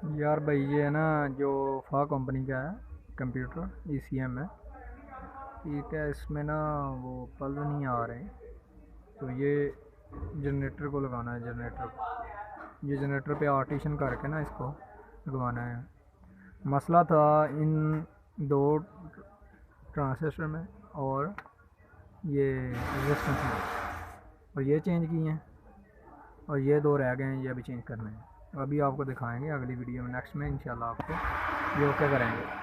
यार भाई ये है ना जो फा कंपनी का है कंप्यूटर ECM है। ठीक है, इसमें ना वो पल्स नहीं आ रहे, तो ये जनरेटर को लगाना है। ये जनरेटर पे आर्टिशन करके ना इसको लगवाना है। मसला था इन दो ट्रांजिस्टर में और ये रेजिस्टेंस में, और ये चेंज किए हैं और ये दो रह गए हैं, ये अभी चेंज करने हैं। अभी आपको दिखाएंगे अगली वीडियो में, नेक्स्ट में इंशाल्लाह आपको ये ओके करेंगे।